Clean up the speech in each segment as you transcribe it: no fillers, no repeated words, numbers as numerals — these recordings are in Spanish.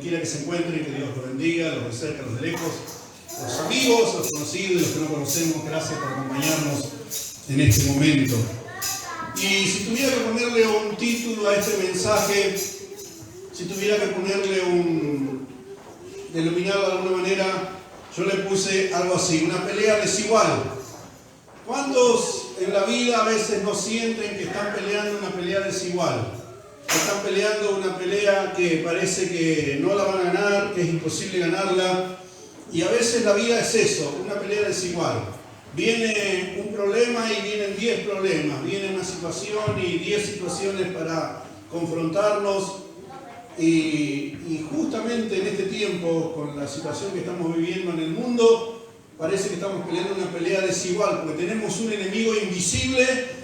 quiera que se encuentren, que Dios los bendiga, los de cerca, los de lejos, los amigos, los conocidos y los que no conocemos. Gracias por acompañarnos en este momento. Y si tuviera que ponerle un título a este mensaje, si tuviera que ponerle denominarlo de alguna manera, yo le puse algo así: una pelea desigual. ¿Cuántos en la vida a veces no sienten que están peleando una pelea desigual? Están peleando una pelea que parece que no la van a ganar, que es imposible ganarla. Y a veces la vida es eso, una pelea desigual. Viene un problema y vienen 10 problemas. Viene una situación y 10 situaciones para confrontarnos. Y justamente en este tiempo, con la situación que estamos viviendo en el mundo, parece que estamos peleando una pelea desigual, porque tenemos un enemigo invisible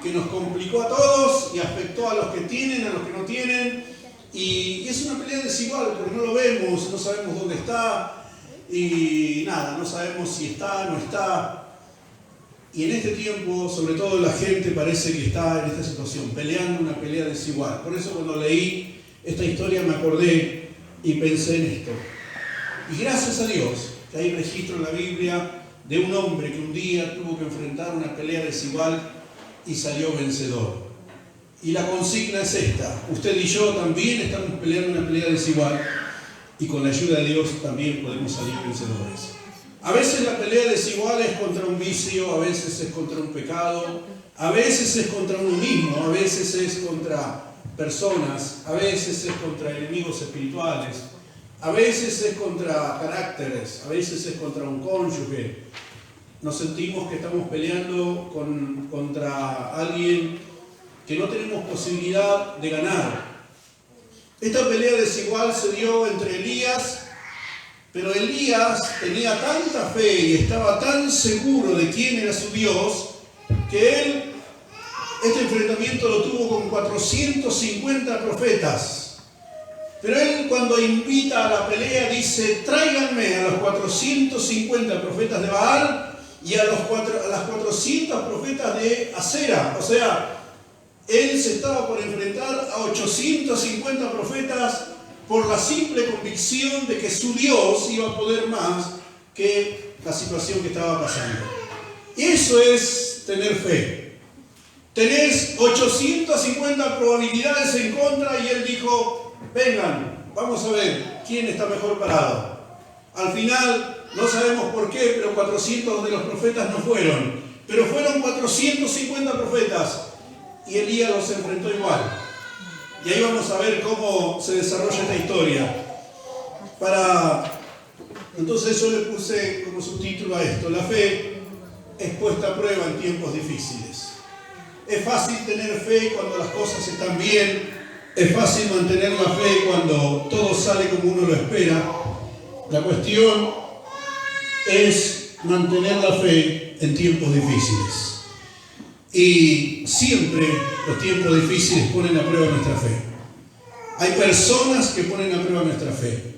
que nos complicó a todos y afectó a los que tienen, a los que no tienen. Y es una pelea desigual, porque no lo vemos, no sabemos dónde está, y nada, no sabemos si está, no está. Y en este tiempo, sobre todo la gente parece que está en esta situación, peleando una pelea desigual. Por eso cuando leí esta historia me acordé y pensé en esto. Y gracias a Dios que hay registro en la Biblia de un hombre que un día tuvo que enfrentar una pelea desigual y salió vencedor. Y la consigna es esta: usted y yo también estamos peleando una pelea desigual y con la ayuda de Dios también podemos salir vencedores. A veces la pelea desigual es contra un vicio, a veces es contra un pecado, a veces es contra uno mismo, a veces es contra personas, a veces es contra enemigos espirituales, a veces es contra caracteres, a veces es contra un cónyuge. Nos sentimos que estamos peleando contra alguien que no tenemos posibilidad de ganar. Esta pelea desigual se dio entre Elías, pero Elías tenía tanta fe y estaba tan seguro de quién era su Dios, que él este enfrentamiento lo tuvo con 450 profetas. Pero él, cuando invita a la pelea, dice: tráiganme a los 450 profetas de Baal y a las 400 profetas de Acera. O sea, él se estaba por enfrentar a 850 profetas por la simple convicción de que su Dios iba a poder más que la situación que estaba pasando. Y eso es tener fe. Tenés 850 probabilidades en contra y él dijo: vengan, vamos a ver quién está mejor parado. Al final, no sabemos por qué, pero 400 de los profetas no fueron. Pero fueron 450 profetas y Elías los enfrentó igual. Y ahí vamos a ver cómo se desarrolla esta historia. Entonces yo le puse como subtítulo a esto: la fe es puesta a prueba en tiempos difíciles. Es fácil tener fe cuando las cosas están bien. Es fácil mantener la fe cuando todo sale como uno lo espera. La cuestión es mantener la fe en tiempos difíciles. Y siempre los tiempos difíciles ponen a prueba nuestra fe. Hay personas que ponen a prueba nuestra fe.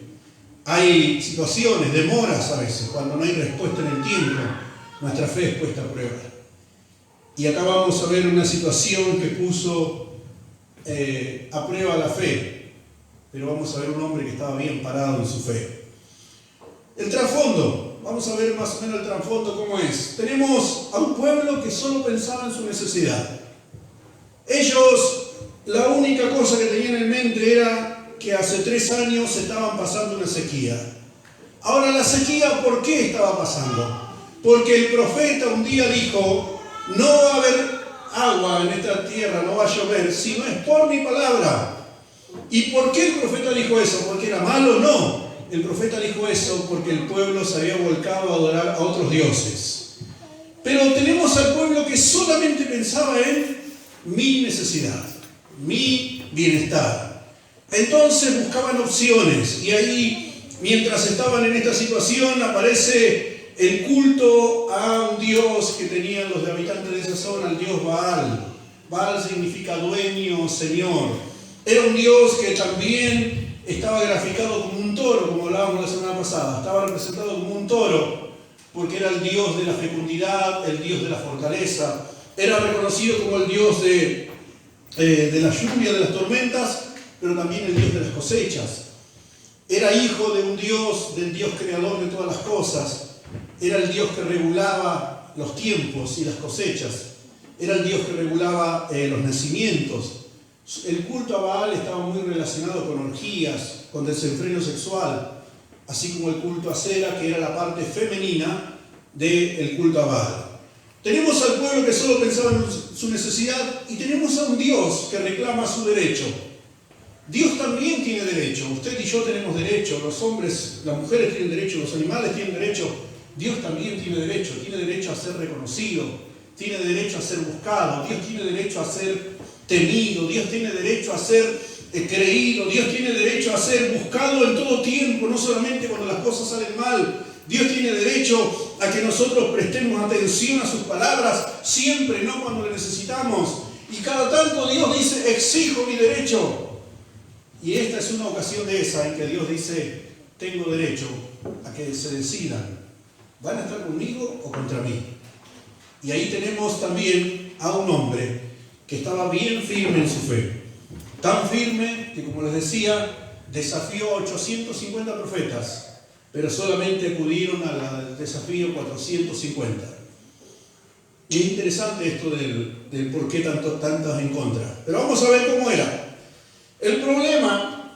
Hay situaciones, demoras a veces, cuando no hay respuesta en el tiempo, nuestra fe es puesta a prueba. Y acá vamos a ver una situación que puso a prueba la fe, pero vamos a ver un hombre que estaba bien parado en su fe. El trasfondo, vamos a ver más o menos el trasfondo cómo es. Tenemos a un pueblo que solo pensaba en su necesidad. Ellos, la única cosa que tenían en mente era que hace 3 años estaban pasando una sequía. Ahora, la sequía, ¿por qué estaba pasando? Porque el profeta un día dijo: no va a haber agua en esta tierra, no va a llover, si no es por mi palabra. ¿Y por qué el profeta dijo eso? ¿Porque era malo? No. El profeta dijo eso porque el pueblo se había volcado a adorar a otros dioses. Pero tenemos al pueblo que solamente pensaba en mi necesidad, mi bienestar. Entonces buscaban opciones, y ahí, mientras estaban en esta situación, aparece el culto a un dios que tenían los habitantes de esa zona, el dios Baal. Baal significa dueño, señor. Era un dios que también estaba graficado como un toro, como hablábamos la semana pasada. Estaba representado como un toro, porque era el dios de la fecundidad, el dios de la fortaleza. Era reconocido como el dios de la lluvia, de las tormentas, pero también el dios de las cosechas. Era hijo de un Dios, del Dios creador de todas las cosas. Era el Dios que regulaba los tiempos y las cosechas. Era el Dios que regulaba los nacimientos. El culto a Baal estaba muy relacionado con orgías, con desenfreno sexual, así como el culto a Sera, que era la parte femenina del culto a Baal. Tenemos al pueblo que solo pensaba en su necesidad y tenemos a un Dios que reclama su derecho. Dios también tiene derecho. Usted y yo tenemos derecho. Los hombres, las mujeres tienen derecho, los animales tienen derecho. Dios también tiene derecho. Tiene derecho a ser reconocido. Tiene derecho a ser buscado. Dios tiene derecho a ser temido. Dios tiene derecho a ser creído. Dios tiene derecho a ser buscado en todo tiempo, no solamente cuando las cosas salen mal. Dios tiene derecho a que nosotros prestemos atención a sus palabras siempre, no cuando le necesitamos. Y cada tanto Dios dice, exijo mi derecho. Y esta es una ocasión de esa en que Dios dice, tengo derecho a que se decidan, ¿van a estar conmigo o contra mí? Y ahí tenemos también a un hombre que estaba bien firme en su fe. Tan firme que, como les decía, desafió a 850 profetas, pero solamente acudieron al desafío 450. Y es interesante esto del por qué tantas en contra. Pero vamos a ver cómo era. El problema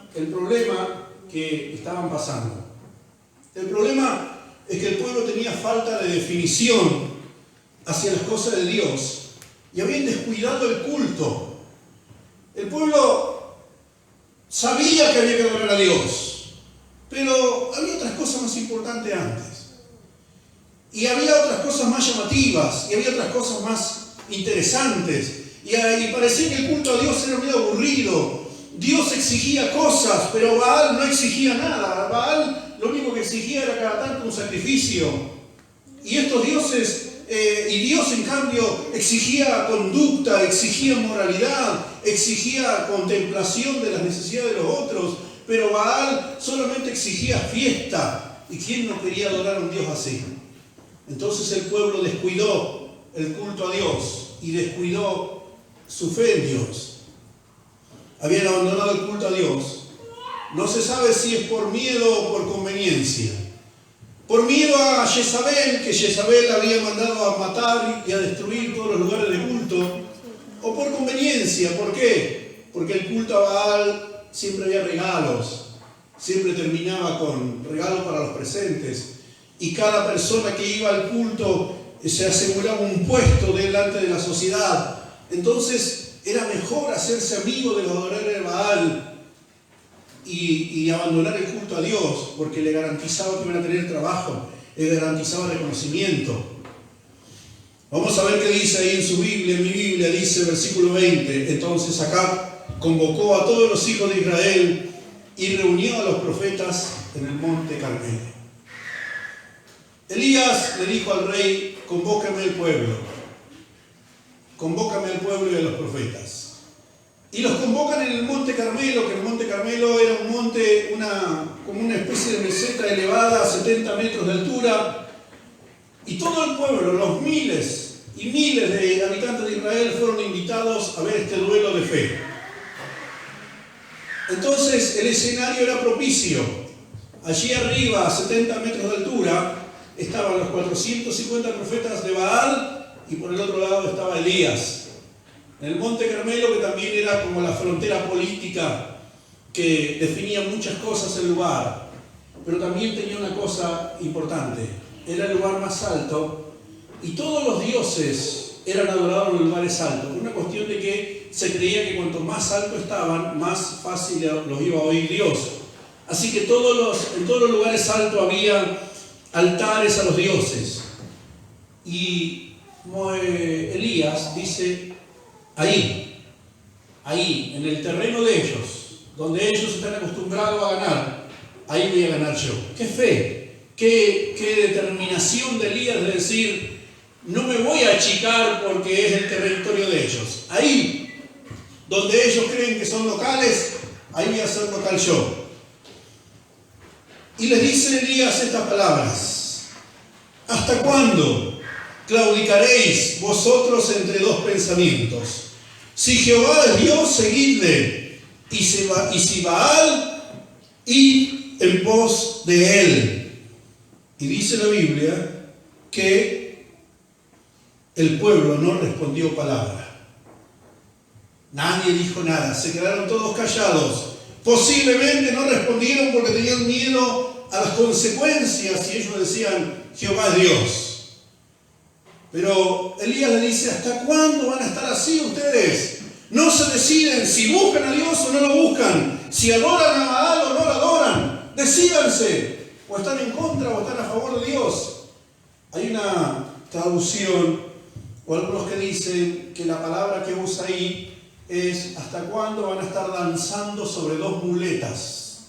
que estaban pasando. El problema es que el pueblo tenía falta de definición hacia las cosas de Dios y habían descuidado el culto. El pueblo sabía que había que adorar a Dios, pero había otras cosas más importantes antes. Y había otras cosas más llamativas, y había otras cosas más interesantes. Y parecía que el culto a Dios era muy aburrido. Dios exigía cosas, pero Baal no exigía nada. Baal lo único que exigía era cada tanto un sacrificio. Y estos dioses, y Dios en cambio exigía conducta, exigía moralidad, exigía contemplación de las necesidades de los otros. Pero Baal solamente exigía fiesta. ¿Y quién no quería adorar a un Dios así? Entonces el pueblo descuidó el culto a Dios y descuidó su fe en Dios. Habían abandonado el culto a Dios. No se sabe si es por miedo o por conveniencia. Por miedo a Jezabel, que Jezabel había mandado a matar y a destruir todos los lugares de culto. O por conveniencia. ¿Por qué? Porque el culto a Baal siempre había regalos. Siempre terminaba con regalos para los presentes. Y cada persona que iba al culto se aseguraba un puesto delante de la sociedad. Entonces era mejor hacerse amigo de los adoradores de Baal y abandonar el culto a Dios, porque le garantizaba que iban a tener trabajo, le garantizaba reconocimiento. Vamos a ver qué dice ahí en su Biblia. En mi Biblia dice, versículo 20, entonces Acab convocó a todos los hijos de Israel y reunió a los profetas en el monte Carmelo. Elías le dijo al rey, convócame al pueblo. Convócame al pueblo y a los profetas. Y los convocan en el monte Carmelo, que el monte Carmelo era un monte, como una especie de meseta elevada a 70 metros de altura. Y todo el pueblo, los miles y miles de habitantes de Israel fueron invitados a ver este duelo de fe. Entonces el escenario era propicio. Allí arriba, a 70 metros de altura, estaban los 450 profetas de Baal y por el otro lado estaba Elías. En el monte Carmelo, que también era como la frontera política que definía muchas cosas el lugar, pero también tenía una cosa importante. Era el lugar más alto y todos los dioses eran adorados en los lugares altos. Una cuestión de que se creía que cuanto más alto estaban, más fácil los iba a oír Dios. Así que en todos los lugares altos había altares a los dioses. Y Elías dice, ahí, en el terreno de ellos, donde ellos están acostumbrados a ganar, ahí voy a ganar yo. ¡Qué fe! ¡Qué determinación de Elías de decir, no me voy a achicar porque es el territorio de ellos! Ahí, donde ellos creen que son locales, ahí voy a ser local yo. Y les dice Elías estas palabras: ¿hasta cuándo claudicaréis vosotros entre dos pensamientos? Si Jehová es Dios, seguidle, y si Baal, id en pos de él. Y dice la Biblia que el pueblo no respondió palabra. Nadie dijo nada, se quedaron todos callados. Posiblemente no respondieron porque tenían miedo a las consecuencias y ellos decían, Jehová es Dios. Pero Elías le dice, ¿hasta cuándo van a estar así ustedes? No se deciden si buscan a Dios o no lo buscan, si adoran a Baal o no lo adoran. Decídanse, o están en contra o están a favor de Dios. Hay una traducción, o algunos que dicen que la palabra que usa ahí es ¿hasta cuándo van a estar danzando sobre dos muletas?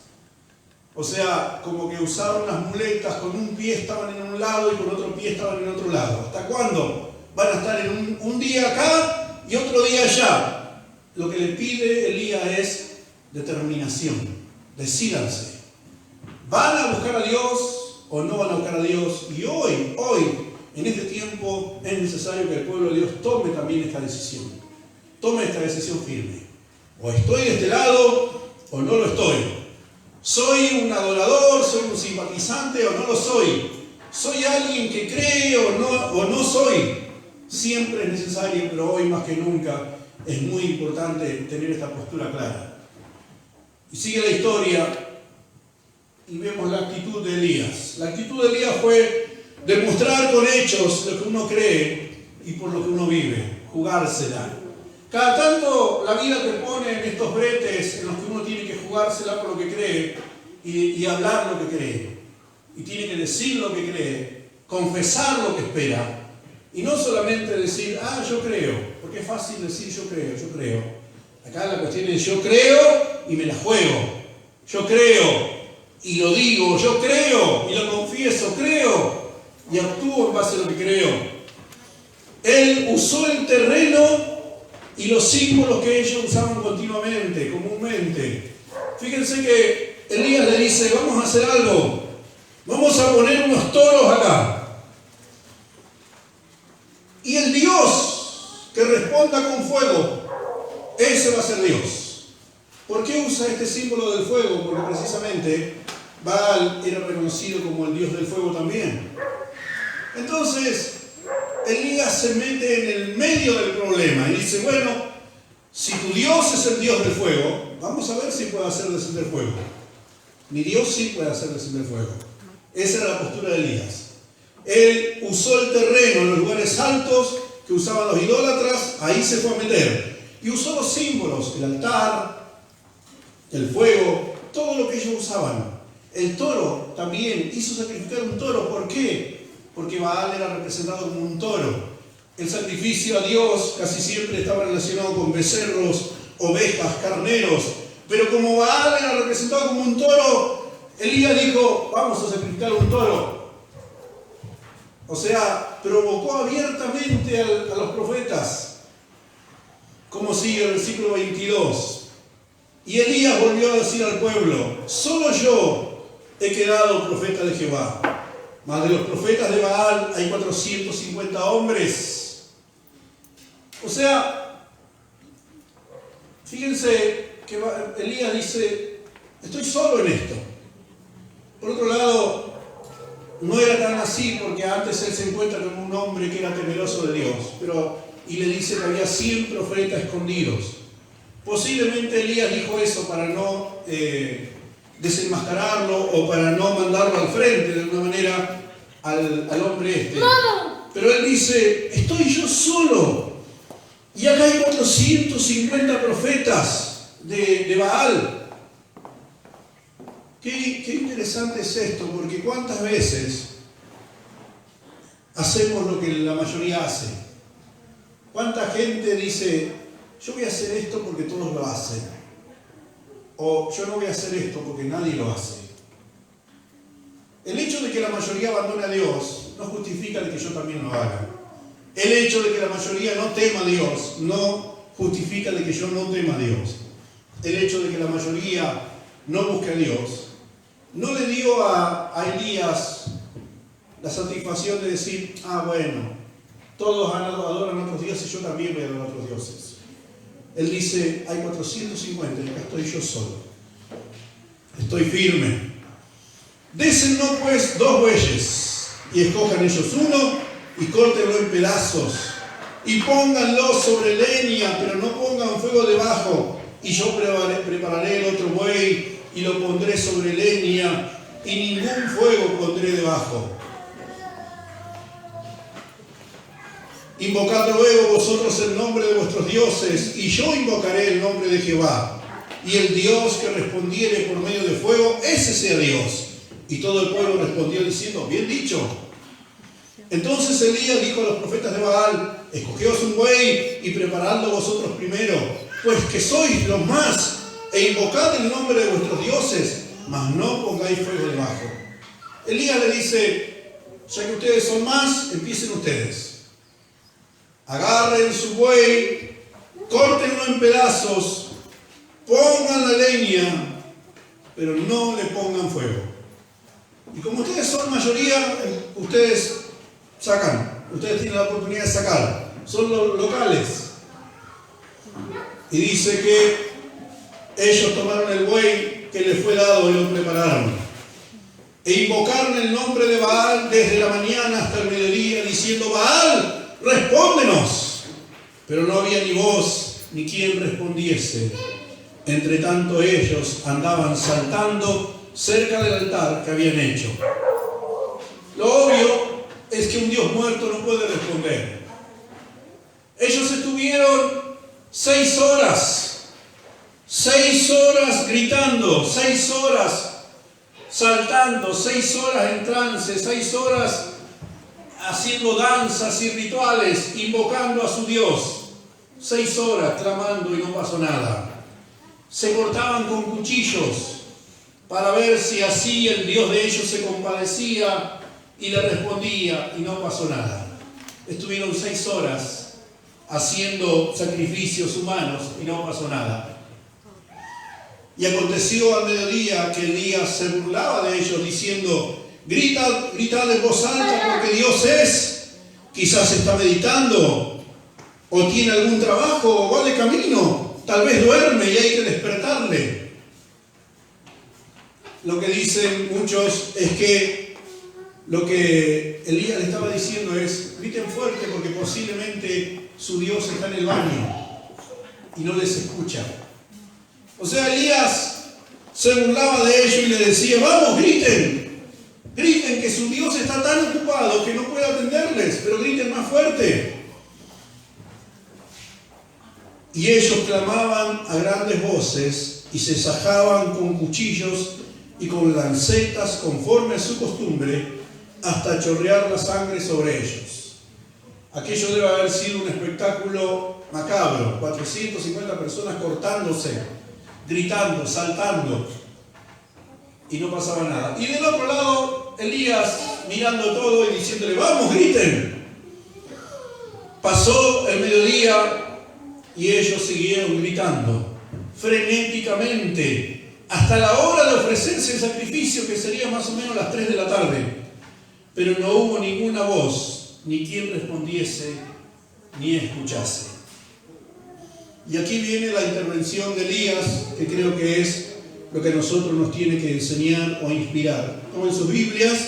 O sea, como que usaron las muletas, con un pie estaban en un lado y con otro pie estaban en otro lado. ¿Hasta cuándo van a estar en un día acá y otro día allá? Lo que le pide Elías es determinación. Decídanse. ¿Van a buscar a Dios o no van a buscar a Dios? Y hoy, en este tiempo, es necesario que el pueblo de Dios tome también esta decisión. Tome esta decisión firme. O estoy de este lado o no lo estoy. ¿Soy un adorador? ¿Soy un simpatizante o no lo soy? ¿Soy alguien que cree o no soy? Siempre es necesario, pero hoy más que nunca es muy importante tener esta postura clara. Y sigue la historia y vemos la actitud de Elías. La actitud de Elías fue demostrar con hechos lo que uno cree y por lo que uno vive, jugársela. Cada tanto la vida te pone en estos bretes en los que uno tiene que jugársela por lo que cree y hablar lo que cree. Y tiene que decir lo que cree, confesar lo que espera. Y no solamente decir, yo creo, porque es fácil decir yo creo. Acá la cuestión es yo creo y me la juego. Yo creo y lo digo, yo creo y lo confieso, creo y actúo en base a lo que creo. Él usó el terreno y los símbolos que ellos usaban continuamente, comúnmente. Fíjense que Elías le dice, vamos a hacer algo, vamos a poner unos toros acá. Y el Dios que responda con fuego, ese va a ser Dios. ¿Por qué usa este símbolo del fuego? Porque precisamente Baal era reconocido como el Dios del fuego también. Entonces, Elías se mete en el medio del problema y dice, bueno, si tu Dios es el Dios del fuego, vamos a ver si puede hacer descender fuego. Mi Dios sí puede hacer descender fuego. Esa era la postura de Elías. Él usó el terreno en los lugares altos que usaban los idólatras, ahí se fue a meter. Y usó los símbolos, el altar, el fuego, todo lo que ellos usaban. El toro también hizo sacrificar un toro. ¿Por qué? Porque Baal era representado como un toro. El sacrificio a Dios casi siempre estaba relacionado con becerros, ovejas, carneros. Pero como Baal era representado como un toro, Elías dijo, vamos a sacrificar un toro. O sea, provocó abiertamente a los profetas. Como sigue el versículo 22. Y Elías volvió a decir al pueblo, solo yo he quedado profeta de Jehová. Mas de los profetas de Baal hay 450 hombres. O sea, fíjense que Elías dice, estoy solo en esto. Por otro lado, no era tan así porque antes él se encuentra como un hombre que era temeroso de Dios. Y le dice que había 100 profetas escondidos. Posiblemente Elías dijo eso para no desenmascararlo o para no mandarlo al frente de alguna manera al hombre este. Pero él dice, estoy yo solo. Y acá hay 450 profetas de Baal. Qué interesante es esto, porque cuántas veces hacemos lo que la mayoría hace. ¿Cuánta gente dice, yo voy a hacer esto porque todos lo hacen? O yo no voy a hacer esto porque nadie lo hace. El hecho de que la mayoría abandone a Dios no justifica de que yo también lo haga. El hecho de que la mayoría no tema a Dios no justifica de que yo no tema a Dios. El hecho de que la mayoría no busque a Dios no le dio a Elías la satisfacción de decir, bueno, todos adoran a otros dioses y yo también voy a adorar a otros dioses. Él dice, hay 450 y acá estoy yo solo. Estoy firme. Désennos pues 2 bueyes, y escojan ellos uno, y córtenlo en pedazos, y pónganlo sobre leña, pero no pongan fuego debajo, y yo prepararé el otro buey, y lo pondré sobre leña, y ningún fuego pondré debajo. Invocad luego vosotros el nombre de vuestros dioses, y yo invocaré el nombre de Jehová. Y el Dios que respondiere por medio de fuego, ese sea Dios. Y todo el pueblo respondió diciendo, bien dicho. Entonces Elías dijo a los profetas de Baal, escogeos un buey y preparadlo vosotros primero, pues que sois los más, e invocad el nombre de vuestros dioses, mas no pongáis fuego debajo. Elías le dice, ya que ustedes son más, empiecen ustedes. Agarren su buey, córtenlo en pedazos, pongan la leña, pero no le pongan fuego. Y como ustedes son mayoría, ustedes sacan, ustedes tienen la oportunidad de sacar, son los locales. Y dice que ellos tomaron el buey que les fue dado y lo prepararon. E invocaron el nombre de Baal desde la mañana hasta el mediodía, diciendo, Baal, respóndenos. Pero no había ni voz, ni quien respondiese. Entre tanto ellos andaban saltando cerca del altar que habían hecho. Lo obvio es que un Dios muerto no puede responder. Ellos estuvieron 6 horas gritando, 6 horas saltando, 6 horas en trance, 6 horas haciendo danzas y rituales, invocando a su Dios. 6 horas clamando y no pasó nada. Se cortaban con cuchillos para ver si así el Dios de ellos se compadecía y le respondía, y no pasó nada. Estuvieron 6 horas haciendo sacrificios humanos y no pasó nada. Y aconteció al mediodía que Elías se burlaba de ellos diciendo, gritad en voz alta porque Dios es, quizás está meditando, o tiene algún trabajo, o va de camino, tal vez duerme y hay que despertarle. Lo que dicen muchos es que lo que Elías le estaba diciendo es, griten fuerte porque posiblemente su Dios está en el baño y no les escucha. O sea, Elías se burlaba de ellos y le decía, vamos, griten que su Dios está tan ocupado que no puede atenderles, pero griten más fuerte. Y ellos clamaban a grandes voces y se sajaban con cuchillos y con lancetas conforme a su costumbre hasta chorrear la sangre sobre ellos. Aquello debe haber sido un espectáculo macabro, 450 personas cortándose, gritando, saltando, y no pasaba nada. Y del otro lado, Elías mirando todo y diciéndole, vamos, griten. Pasó el mediodía y ellos siguieron gritando frenéticamente hasta la hora de ofrecerse el sacrificio, que sería más o menos las 3 de la tarde. Pero no hubo ninguna voz, ni quien respondiese, ni escuchase. Y aquí viene la intervención de Elías, que creo que es lo que a nosotros nos tiene que enseñar o inspirar. Tomen sus Biblias,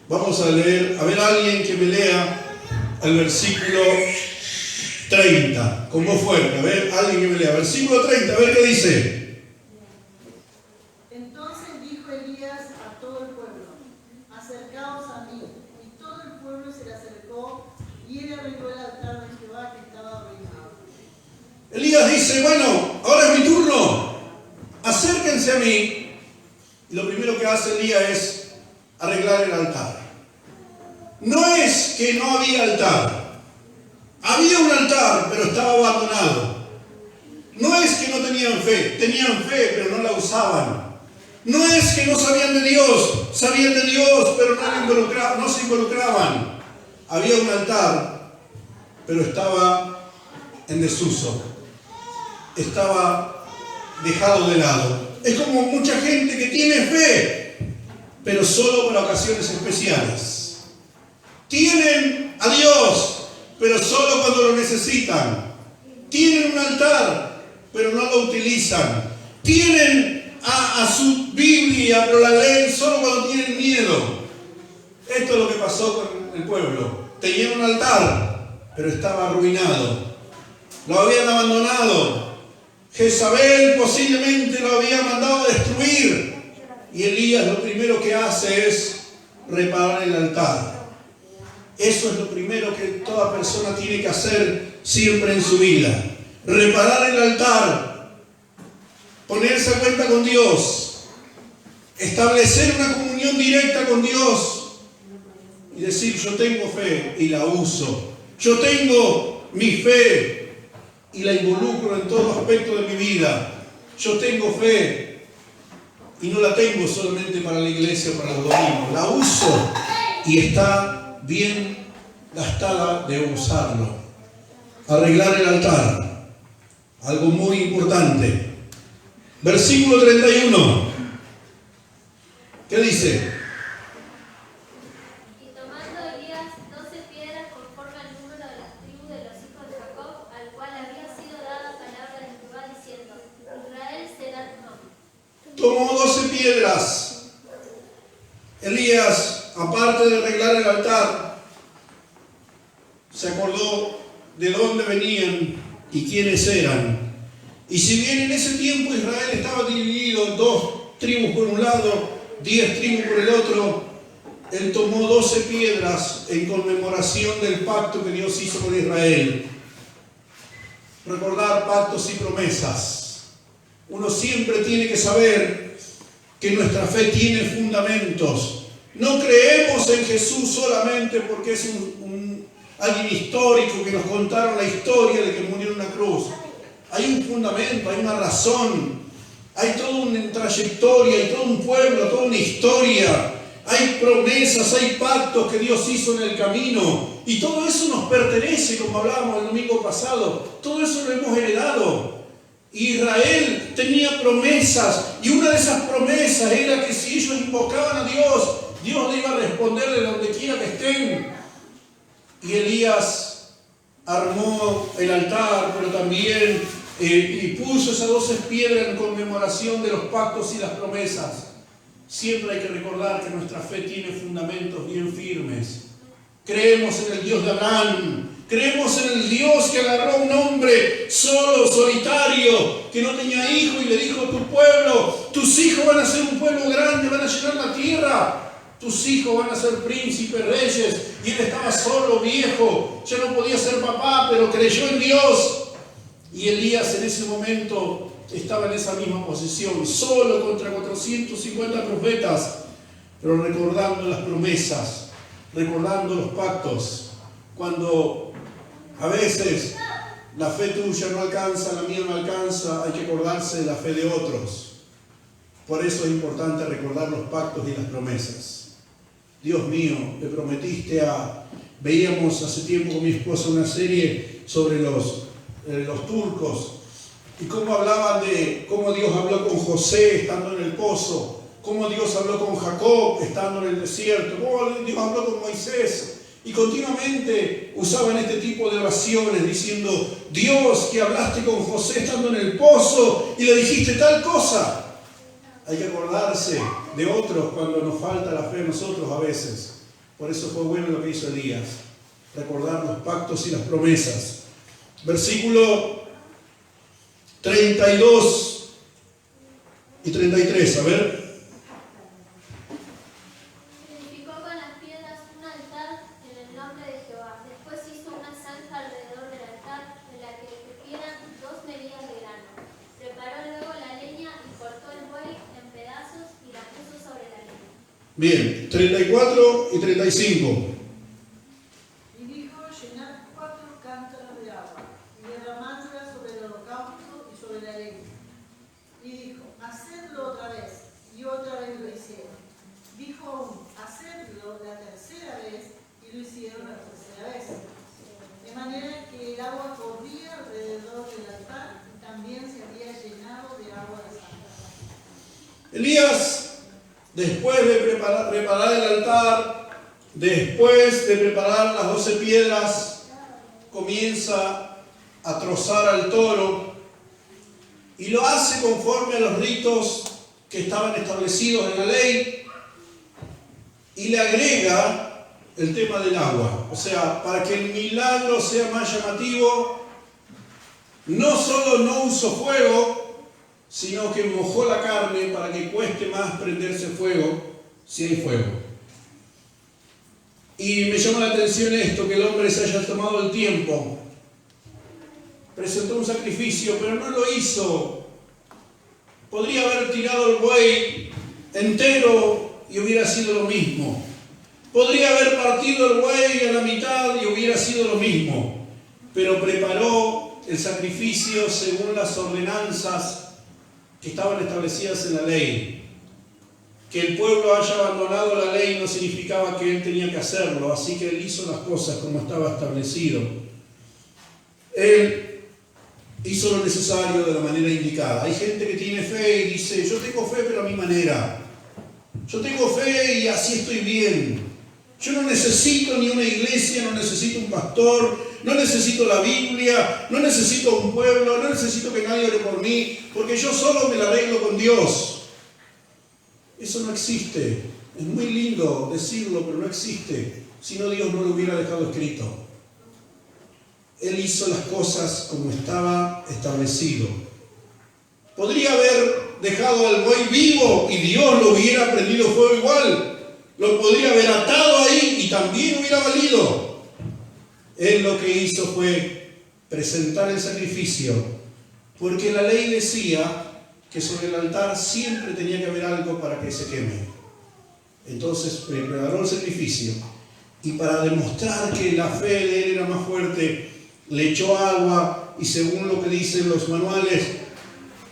vamos a leer, a ver alguien que me lea el versículo 30, con voz fuerte, a ver, alguien que me lea, versículo 30, a ver qué dice. Entonces dijo Elías a todo el pueblo, acercaos a mí, y todo el pueblo se le acercó, y él arregló el altar de Jehová que estaba arruinado. Elías dice, bueno, ahora es mi turno, acérquense a mí. Y lo primero que hace Elías es arreglar el altar. No es que no había altar. Había un altar, pero estaba abandonado. No es que no tenían fe, pero no la usaban. No es que no sabían de Dios, pero no se involucraban. Había un altar, pero estaba en desuso. Estaba dejado de lado. Es como mucha gente que tiene fe, pero solo para ocasiones especiales. Tienen a Dios, pero solo cuando lo necesitan. Tienen un altar, pero no lo utilizan. Tienen a su Biblia, pero la leen solo cuando tienen miedo. Esto es lo que pasó con el pueblo. Tenían un altar, pero estaba arruinado. Lo habían abandonado. Jezabel posiblemente lo había mandado a destruir. Y Elías lo primero que hace es reparar el altar. Eso es lo primero que toda persona tiene que hacer siempre en su vida. Reparar el altar. Ponerse a cuenta con Dios. Establecer una comunión directa con Dios. Y decir, yo tengo fe y la uso. Yo tengo mi fe y la involucro en todo aspecto de mi vida. Yo tengo fe y no la tengo solamente para la iglesia o para los domingos. La uso y está bien gastada de usarlo. Arreglar el altar. Algo muy importante. Versículo 31. ¿Qué dice? Tomó 12 piedras. Elías, aparte de arreglar el altar, se acordó de dónde venían y quiénes eran. Y si bien en ese tiempo Israel estaba dividido en 2 tribus por un lado, 10 tribus por el otro, él tomó 12 piedras en conmemoración del pacto que Dios hizo con Israel. Recordar pactos y promesas. Uno siempre tiene que saber que nuestra fe tiene fundamentos. No creemos en Jesús solamente porque es alguien histórico que nos contaron la historia de que murió en una cruz. Hay un fundamento, hay una razón, hay toda una trayectoria, hay todo un pueblo, toda una historia. Hay promesas, hay pactos que Dios hizo en el camino. Y todo eso nos pertenece, como hablábamos el domingo pasado. Todo eso lo hemos heredado. Israel tenía promesas, y una de esas promesas era que si ellos invocaban a Dios, Dios le iba a responder de donde quiera que estén. Y Elías armó el altar, pero también y puso esas 12 piedras en conmemoración de los pactos y las promesas. Siempre hay que recordar que nuestra fe tiene fundamentos bien firmes. Creemos en el Dios de Abraham. Creemos en el Dios que agarró a un hombre solo, solitario, que no tenía hijo y le dijo: tu pueblo, tus hijos van a ser un pueblo grande, van a llenar la tierra. Tus hijos van a ser príncipes, reyes. Y él estaba solo, viejo, ya no podía ser papá, pero creyó en Dios. Y Elías en ese momento estaba en esa misma posición, solo contra 450 profetas, pero recordando las promesas, recordando los pactos. Cuando a veces la fe tuya no alcanza, la mía no alcanza, hay que acordarse de la fe de otros. Por eso es importante recordar los pactos y las promesas. Dios mío, le prometiste Veíamos hace tiempo con mi esposa una serie sobre los turcos y cómo hablaban de cómo Dios habló con José estando en el pozo, cómo Dios habló con Jacob estando en el desierto, cómo Dios habló con Moisés. Y continuamente usaban este tipo de oraciones diciendo: Dios, que hablaste con José estando en el pozo y le dijiste tal cosa. Hay que acordarse de otros cuando nos falta la fe a nosotros a veces. Por eso fue bueno lo que hizo Elías, recordar los pactos y las promesas. Versículo 32 y 33, a ver. Bien, 34 y 35. Y dijo: llenad 4 cántaros de agua y derramádla sobre el holocausto y sobre la leña. Y dijo: hacedlo otra vez. Y otra vez lo hicieron. Dijo aún: hacedlo la tercera vez. Y lo hicieron la tercera vez. De manera que el agua corría alrededor del altar y también se había llenado de agua de sangre. Elías, después de preparar el altar, después de preparar las 12 piedras, comienza a trozar al toro y lo hace conforme a los ritos que estaban establecidos en la ley y le agrega el tema del agua. O sea, para que el milagro sea más llamativo, no solo no usó fuego, sino que mojó la carne para que cueste más prenderse fuego si hay fuego. Y me llama la atención esto, que el hombre se haya tomado el tiempo, presentó un sacrificio, pero no lo hizo. Podría haber tirado el buey entero y hubiera sido lo mismo. Podría haber partido el buey a la mitad y hubiera sido lo mismo. Pero preparó el sacrificio según las ordenanzas que estaban establecidas en la ley. Que el pueblo haya abandonado la ley no significaba que él tenía que hacerlo, así que él hizo las cosas como estaba establecido. Él hizo lo necesario de la manera indicada. Hay gente que tiene fe y dice, yo tengo fe pero a mi manera. Yo tengo fe y así estoy bien. Yo no necesito ni una iglesia, no necesito un pastor, no necesito la Biblia, no necesito un pueblo, no necesito que nadie ore por mí, porque yo solo me la arreglo con Dios. Eso no existe. Es muy lindo decirlo, pero no existe. Si no, Dios no lo hubiera dejado escrito. Él hizo las cosas como estaba establecido. Podría haber dejado al buey vivo y Dios lo hubiera prendido fuego igual. Lo podría haber atado ahí y también hubiera valido. Él lo que hizo fue presentar el sacrificio, porque la ley decía que sobre el altar siempre tenía que haber algo para que se queme. Entonces preparó el sacrificio y para demostrar que la fe de él era más fuerte, le echó agua y según lo que dicen los manuales,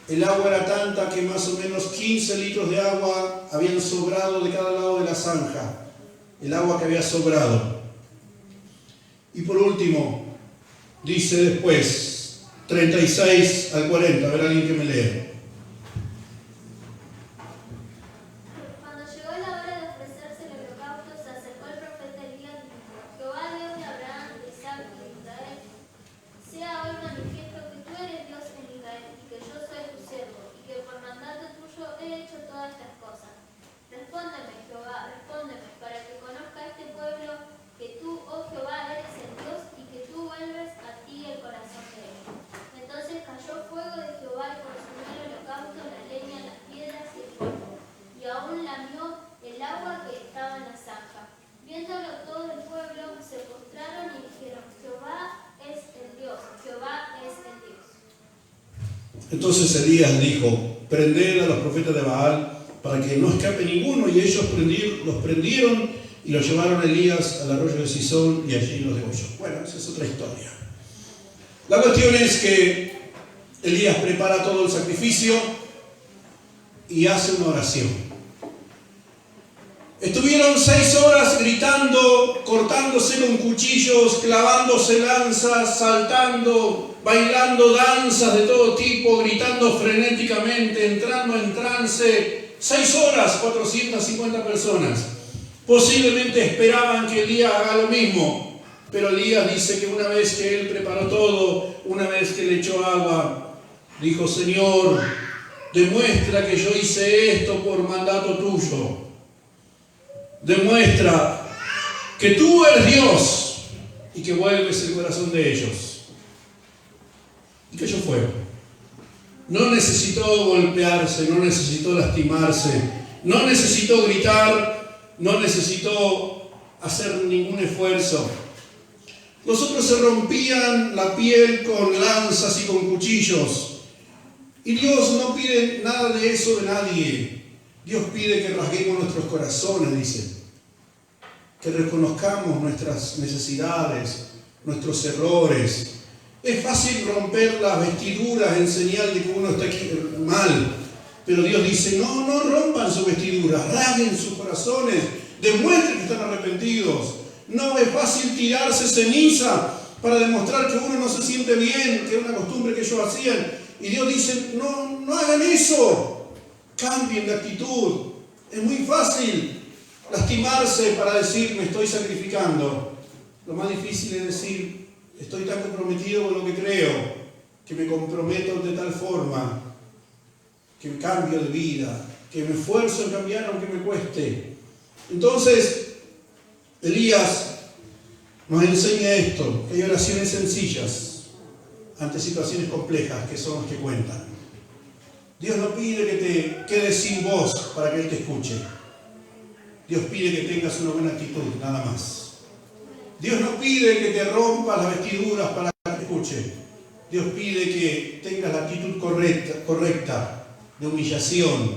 el agua era tanta que más o menos 15 litros de agua habían sobrado de cada lado de la zanja. El agua que había sobrado. Y por último, dice después, 36 al 40, a ver alguien que me lea. Entonces Elías dijo, prended a los profetas de Baal para que no escape ninguno, y ellos los prendieron y los llevaron a Elías al arroyo de Sison y allí los degolló. Bueno, esa es otra historia. La cuestión es que Elías prepara todo el sacrificio y hace una oración. Estuvieron 6 horas gritando, cortándose con cuchillos, clavándose lanzas, saltando, bailando danzas de todo tipo, gritando frenéticamente, entrando en trance. 6 horas, 450 personas. Posiblemente esperaban que Elías haga lo mismo, pero Elías dice que una vez que él preparó todo, una vez que le echó agua, dijo, Señor, demuestra que yo hice esto por mandato tuyo. Demuestra que tú eres Dios y que vuelves el corazón de ellos. Y cayó fuego. No necesitó golpearse, no necesitó lastimarse, no necesitó gritar, no necesitó hacer ningún esfuerzo. Los otros se rompían la piel con lanzas y con cuchillos. Y Dios no pide nada de eso de nadie. Dios pide que rasguemos nuestros corazones, dice. Que reconozcamos nuestras necesidades, nuestros errores. Es fácil romper las vestiduras en señal de que uno está mal. Pero Dios dice, no rompan sus vestiduras, rasguen sus corazones, demuestren que están arrepentidos. No es fácil tirarse ceniza para demostrar que uno no se siente bien, que es una costumbre que ellos hacían. Y Dios dice, no hagan eso, cambien de actitud. Es muy fácil lastimarse para decir, me estoy sacrificando. Lo más difícil es decir, estoy tan comprometido con lo que creo, que me comprometo de tal forma, que cambio de vida, que me esfuerzo en cambiar aunque me cueste. Entonces, Elías nos enseña esto, que hay oraciones sencillas ante situaciones complejas que son las que cuentan. Dios no pide que te quedes sin voz para que Él te escuche. Dios pide que tengas una buena actitud, nada más. Dios no pide que te rompas las vestiduras para que te escuche. Dios pide que tengas la actitud correcta de humillación,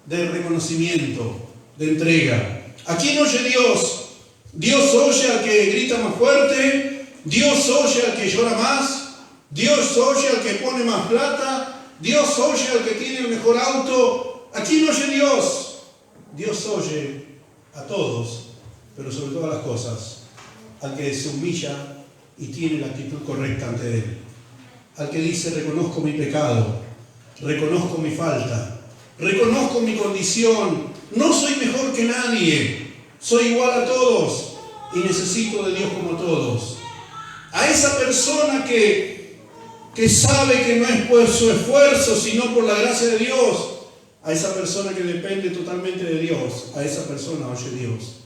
de reconocimiento, de entrega. ¿A quién oye Dios? Dios oye al que grita más fuerte, Dios oye al que llora más, Dios oye al que pone más plata, Dios oye al que tiene el mejor auto. ¿A quién oye Dios? Dios oye a todos, pero sobre todas las cosas, al que se humilla y tiene la actitud correcta ante Él. Al que dice, reconozco mi pecado, reconozco mi falta, reconozco mi condición, no soy mejor que nadie, soy igual a todos y necesito de Dios como todos. A esa persona que sabe que no es por su esfuerzo, sino por la gracia de Dios, a esa persona que depende totalmente de Dios, a esa persona oye Dios.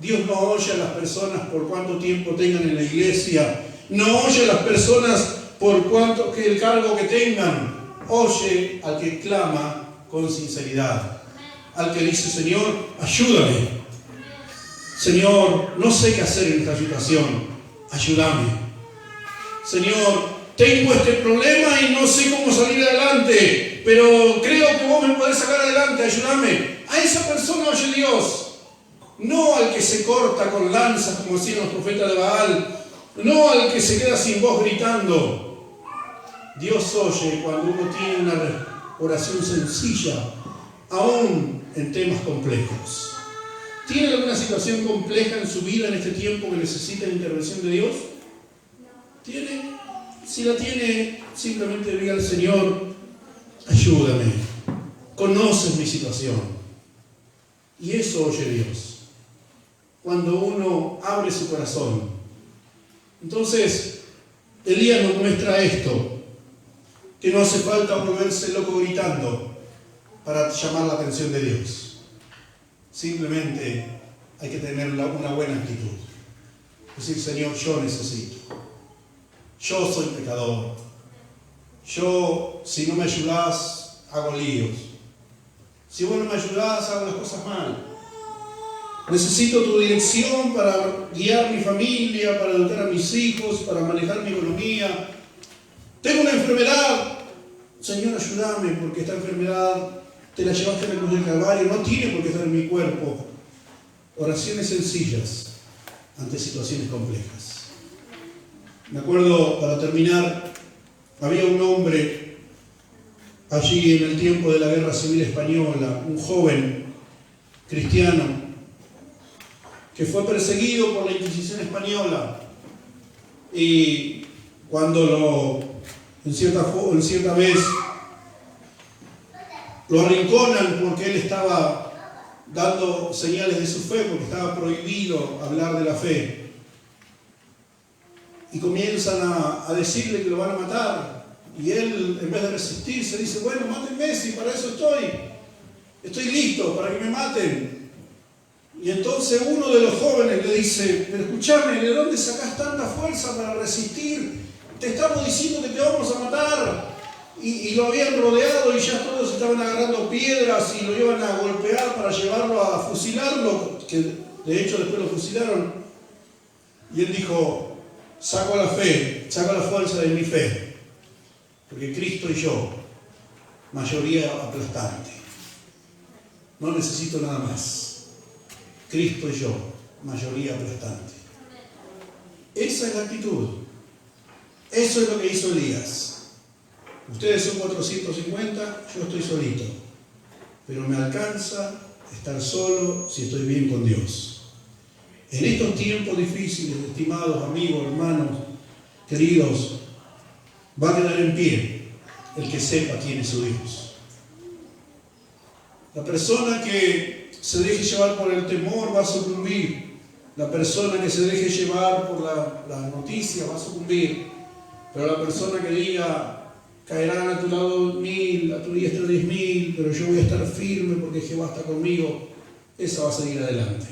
Dios no oye a las personas por cuánto tiempo tengan en la iglesia, no oye a las personas por cuánto que el cargo que tengan, oye al que clama con sinceridad, al que dice, Señor, ayúdame. Señor, no sé qué hacer en esta situación, ayúdame. Señor, tengo este problema y no sé cómo salir adelante, pero creo que vos me podés sacar adelante, ayúdame. A esa persona oye Dios. No al que se corta con lanzas, como decían los profetas de Baal. No al que se queda sin voz gritando. Dios oye cuando uno tiene una oración sencilla, aún en temas complejos. ¿Tiene alguna situación compleja en su vida en este tiempo que necesita la intervención de Dios? ¿Tiene? Si la tiene, simplemente diga al Señor, ayúdame. Conoces mi situación. Y eso oye Dios. Cuando uno abre su corazón. Entonces, Elías nos muestra esto, que no hace falta volverse loco gritando para llamar la atención de Dios. Simplemente hay que tener una buena actitud. Es decir, Señor, yo necesito. Yo soy pecador. Yo, si no me ayudás, hago líos. Si vos no me ayudás, hago las cosas mal. Necesito tu dirección para guiar mi familia, para educar a mis hijos, para manejar mi economía. Tengo una enfermedad. Señor, ayúdame, porque esta enfermedad te la llevaste a la cruz del Calvario, no tiene por qué estar en mi cuerpo. Oraciones sencillas ante situaciones complejas. Me acuerdo, para terminar, había un hombre allí en el tiempo de la Guerra Civil Española, un joven cristiano, que fue perseguido por la Inquisición española, y cuando en cierta vez lo arrinconan porque él estaba dando señales de su fe, porque estaba prohibido hablar de la fe, y comienzan a decirle que lo van a matar, y él, en vez de resistirse, dice, bueno, mátenme, si para eso estoy listo para que me maten. Y entonces uno de los jóvenes le dice, pero escúchame, ¿de dónde sacás tanta fuerza para resistir? Te estamos diciendo que te vamos a matar. Y lo habían rodeado y ya todos estaban agarrando piedras y lo iban a golpear para llevarlo a fusilarlo, que de hecho después lo fusilaron. Y él dijo, saco la fuerza de mi fe, porque Cristo y yo, mayoría aplastante. No necesito nada más. Cristo y yo, mayoría aplastante. Esa es la actitud. Eso es lo que hizo Elías. Ustedes son 450, yo estoy solito. Pero me alcanza estar solo si estoy bien con Dios. En estos tiempos difíciles, estimados amigos, hermanos, queridos, va a quedar en pie el que sepa quién es su Dios. La persona que se deje llevar por el temor va a sucumbir. La persona que se deje llevar por la noticia va a sucumbir. Pero la persona que diga, caerán a tu lado 1000, a tu diestra 10.000, pero yo voy a estar firme porque Jehová está conmigo. Esa va a seguir adelante.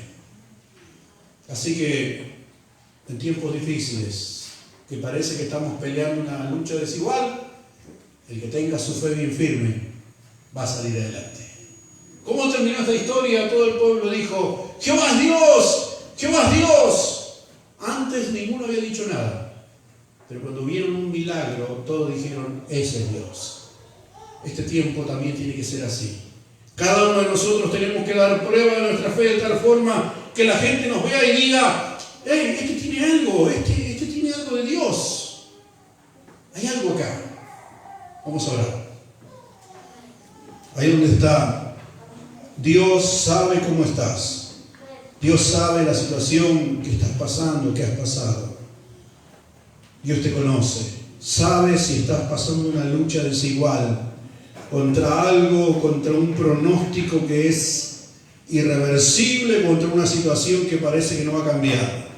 Así que en tiempos difíciles, que parece que estamos peleando una lucha desigual, el que tenga su fe bien firme va a salir adelante. ¿Cómo terminó esta historia? Todo el pueblo dijo: ¡Jehová es Dios! ¡Jehová es Dios! Antes ninguno había dicho nada, pero cuando vieron un milagro, todos dijeron: ese es Dios. Este tiempo también tiene que ser así. Cada uno de nosotros tenemos que dar prueba de nuestra fe de tal forma que la gente nos vea y diga: ¡hey, este tiene algo! Este tiene algo de Dios. Hay algo acá. Vamos a orar. Ahí donde está, Dios sabe cómo estás. Dios sabe la situación que estás pasando, que has pasado. Dios te conoce. Sabe si estás pasando una lucha desigual contra algo, contra un pronóstico que es irreversible, contra una situación que parece que no va a cambiar.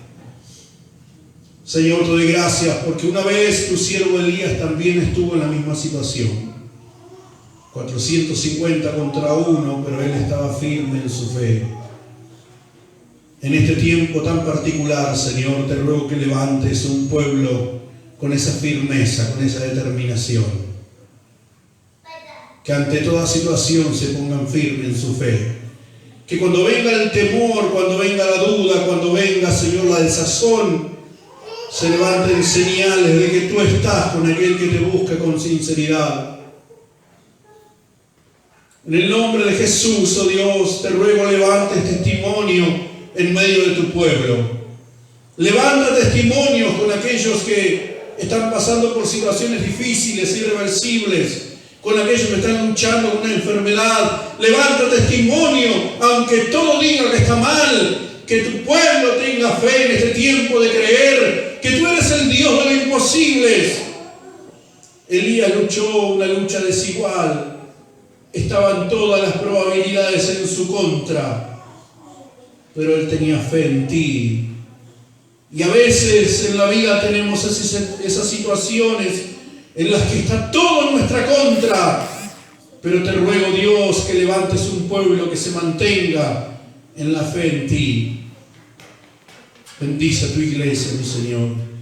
Señor, te doy gracias porque una vez tu siervo Elías también estuvo en la misma situación. 450 contra 1, pero él estaba firme en su fe. En este tiempo tan particular, Señor, te ruego que levantes un pueblo con esa firmeza, con esa determinación. Que ante toda situación se pongan firmes en su fe. Que cuando venga el temor, cuando venga la duda, cuando venga, Señor, la desazón, se levanten señales de que tú estás con aquel que te busca con sinceridad. En el nombre de Jesús, oh Dios, te ruego levantes testimonio en medio de tu pueblo. Levanta testimonios con aquellos que están pasando por situaciones difíciles, irreversibles, con aquellos que están luchando con una enfermedad. Levanta testimonio, aunque todo diga que está mal, que tu pueblo tenga fe en este tiempo de creer que tú eres el Dios de lo imposible. Elías luchó una lucha desigual. Estaban todas las probabilidades en su contra, pero él tenía fe en ti. Y a veces en la vida tenemos esas situaciones en las que está todo en nuestra contra, pero te ruego, Dios, que levantes un pueblo que se mantenga en la fe en ti. Bendice a tu iglesia, mi Señor.